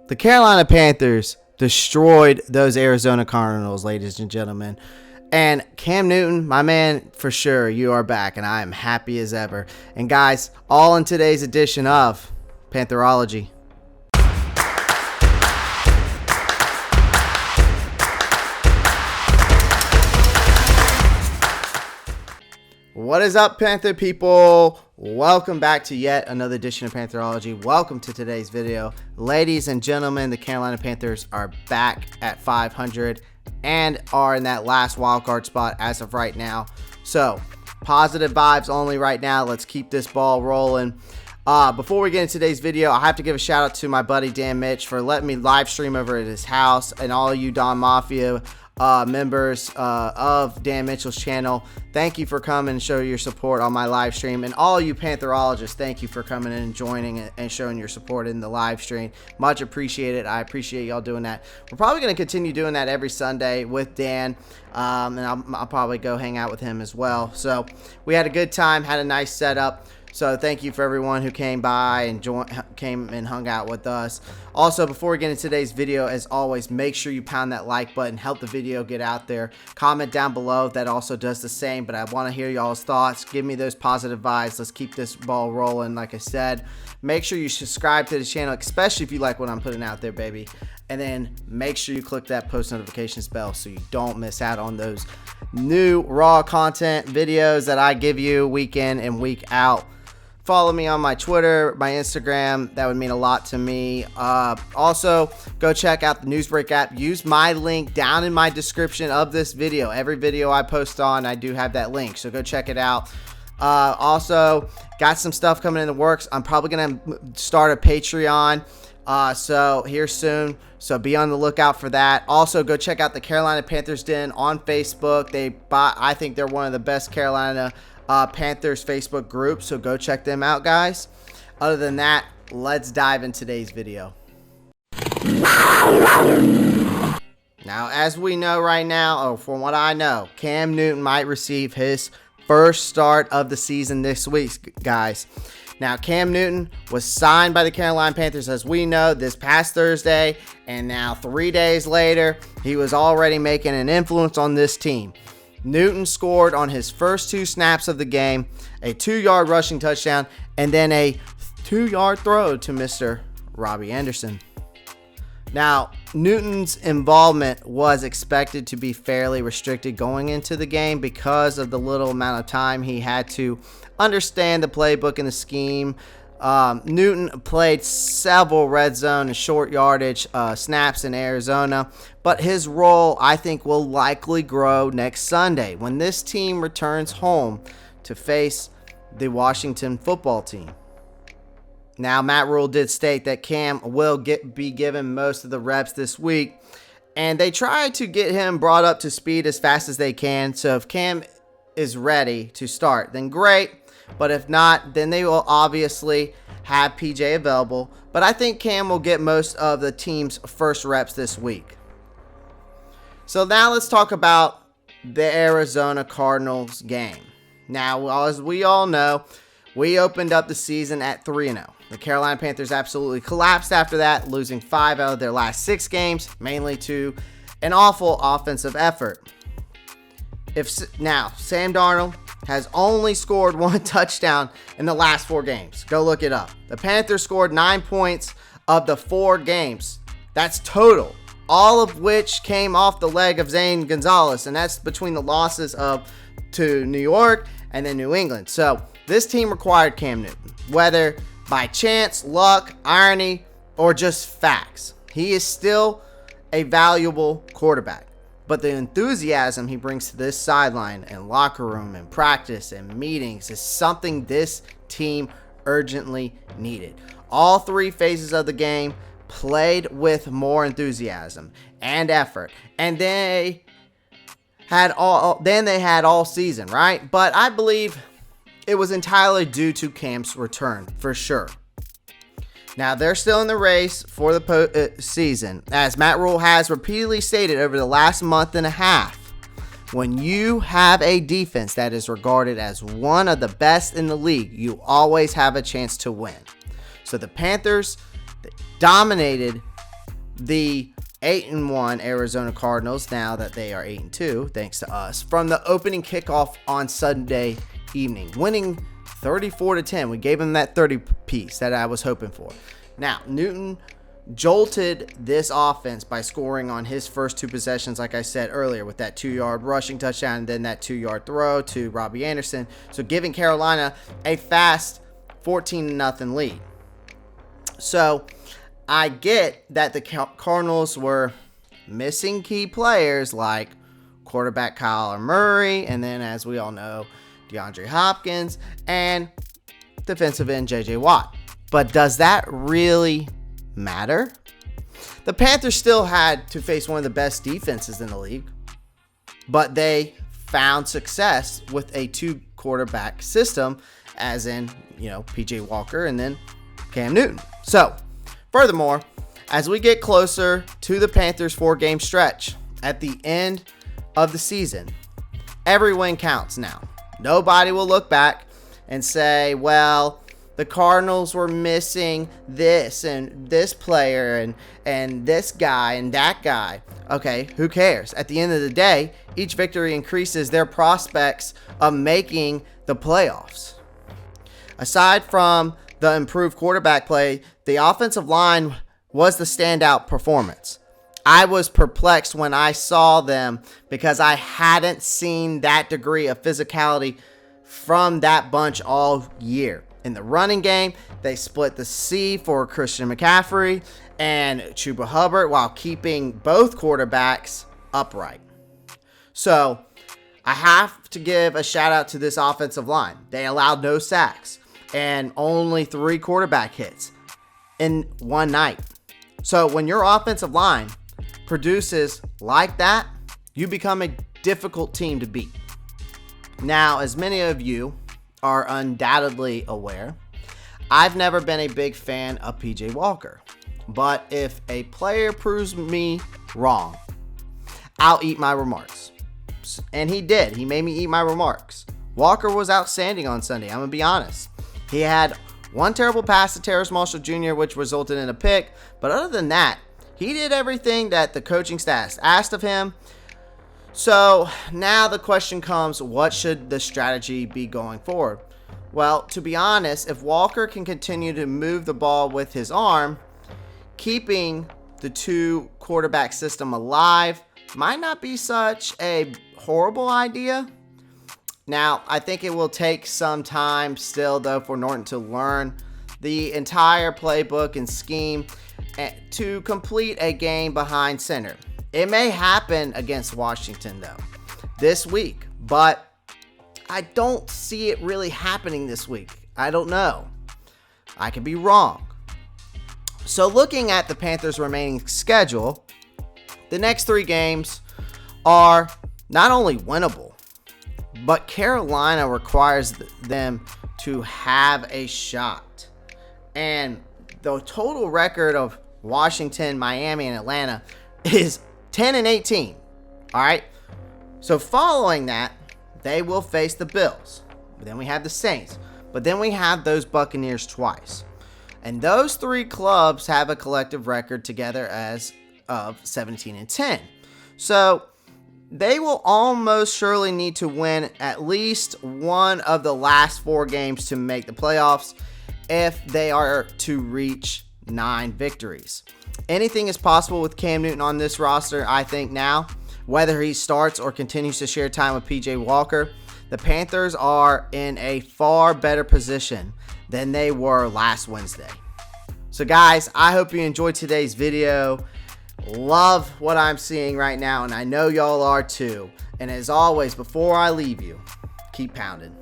The Carolina Panthers destroyed those Arizona Cardinals, ladies and gentlemen. And Cam Newton, my man, for sure, you are back, and I am happy as ever. And guys, all in today's edition of Pantherology. What is up, Panther people? Welcome back to yet another edition of Pantherology. Welcome to today's video. Ladies and gentlemen, the Carolina Panthers are back at 500 and are in that last wildcard spot as of right now. So, positive vibes only right now. Let's keep this ball rolling. Before we get into today's video, I have to give a shout out to my buddy Dan Mitch for letting me live stream over at his house, and all you Don Mafia members of Dan Mitchell's channel. Thank you for coming and showing your support on my live stream, and all you Pantherologists, thank you for coming in and joining and showing your support in the live stream. Much appreciated. I appreciate y'all doing that. We're probably going to continue doing that every Sunday with Dan, and I'll probably go hang out with him as well. So we had a good time, had a nice setup. So thank you for everyone who came by and came and hung out with us. Also, before we get into today's video, as always, make sure you pound that like button, help the video get out there. Comment down below, that also does the same, but I want to hear y'all's thoughts. Give me those positive vibes. Let's keep this ball rolling. Like I said, make sure you subscribe to the channel, especially if you like what I'm putting out there, baby. And then make sure you click that post notifications bell so you don't miss out on those new raw content videos that I give you week in and week out. Follow me on my Twitter, my Instagram. That would mean a lot to me. Also, go check out the Newsbreak app. Use my link down in my description of this video. Every video I post on, I do have that link, so go check it out. Also, got some stuff coming in the works. I'm probably going to start a Patreon so here soon. So be on the lookout for that. Also, go check out the Carolina Panthers Den on Facebook. I think they're one of the best Carolina Panthers Facebook group, so go check them out, guys. Other than that, let's dive in today's video. Now, as we know right now, or from what I know, Cam Newton might receive his first start of the season this week, guys. Now, Cam Newton was signed by the Carolina Panthers, as we know, this past Thursday, and now 3 days later, he was already making an influence on this team. Newton scored on his first 2 snaps of the game, a 2-yard rushing touchdown, and then a 2-yard throw to Mr. Robbie Anderson. Now, Newton's involvement was expected to be fairly restricted going into the game because of the little amount of time he had to understand the playbook and the scheme. Newton played several red zone and short yardage snaps in Arizona, but his role, I think, will likely grow next Sunday when this team returns home to face the Washington football team. Now, Matt Rule did state that Cam will be given most of the reps this week, and they try to get him brought up to speed as fast as they can. So if Cam is ready to start, then great. But if not, then they will obviously have PJ available. But I think Cam will get most of the team's first reps this week. So now let's talk about the Arizona Cardinals game. Now, as we all know, we opened up the season at 3-0. The Carolina Panthers absolutely collapsed after that, losing 5 out of their last 6 games, mainly to an awful offensive effort. Now, Sam Darnold has only scored 1 touchdown in the last 4 games. Go look it up. The Panthers scored 9 points of the 4 games. That's total, all of which came off the leg of Zane Gonzalez, and that's between the losses to New York and then New England. So this team required Cam Newton, whether by chance, luck, irony, or just facts. He is still a valuable quarterback. But the enthusiasm he brings to this sideline and locker room and practice and meetings is something this team urgently needed. All 3 phases of the game played with more enthusiasm and effort, and they had all season, right? But I believe it was entirely due to Cam's return, for sure. Now, they're still in the race for the season, as Matt Rule has repeatedly stated over the last month and a half. When you have a defense that is regarded as one of the best in the league, you always have a chance to win. So the Panthers dominated the 8-1 Arizona Cardinals, now that they are 8-2, thanks to us, from the opening kickoff on Sunday evening, winning 34-10. We gave them that 30 piece that I was hoping for. Now, Newton jolted this offense by scoring on his first 2 possessions, like I said earlier, with that 2-yard rushing touchdown and then that 2-yard throw to Robbie Anderson. So giving Carolina a fast 14-0 lead. So I get that the Cardinals were missing key players like quarterback Kyler Murray, and then, as we all know, DeAndre Hopkins, and defensive end J.J. Watt. But does that really matter? The Panthers still had to face one of the best defenses in the league, but they found success with a 2-quarterback system, as in, P.J. Walker and then Cam Newton. So, furthermore, as we get closer to the Panthers' 4-game stretch at the end of the season, every win counts now. Nobody will look back and say, well, the Cardinals were missing this and this player and this guy and that guy. Okay, who cares? At the end of the day, each victory increases their prospects of making the playoffs. Aside from the improved quarterback play, the offensive line was the standout performance. I was perplexed when I saw them because I hadn't seen that degree of physicality from that bunch all year. In the running game, they split the C for Christian McCaffrey and Chuba Hubbard while keeping both quarterbacks upright. So I have to give a shout out to this offensive line. They allowed no sacks and only 3 quarterback hits in one night. So when your offensive line produces like that, you become a difficult team to beat. Now, as many of you are undoubtedly aware, I've never been a big fan of PJ Walker. But if a player proves me wrong, I'll eat my remarks. And he did. He made me eat my remarks. Walker was outstanding on Sunday, I'm going to be honest. He had one terrible pass to Terrace Marshall Jr., which resulted in a pick. But other than that, he did everything that the coaching staff asked of him. So now the question comes, what should the strategy be going forward? Well, to be honest, if Walker can continue to move the ball with his arm, keeping the 2-quarterback system alive might not be such a horrible idea. Now, I think it will take some time still, though, for Norton to learn the entire playbook and scheme to complete a game behind center. It may happen against Washington, though, this week, but I don't see it really happening this week. I don't know. I could be wrong. So looking at the Panthers' remaining schedule, the next 3 games are not only winnable, but Carolina requires them to have a shot. And the total record of Washington, Miami, and Atlanta is 10-18. All right. So following that, they will face the Bills. Then we have the Saints. But then we have those Buccaneers twice. And those 3 clubs have a collective record together as of 17-10. So they will almost surely need to win at least one of the last 4 games to make the playoffs if they are to reach 9 victories. Anything is possible with Cam Newton on this roster, I think now. Whether he starts or continues to share time with PJ Walker, the Panthers are in a far better position than they were last Wednesday. So guys, I hope you enjoyed today's video. Love what I'm seeing right now, and I know y'all are too. And as always, before I leave you, keep pounding.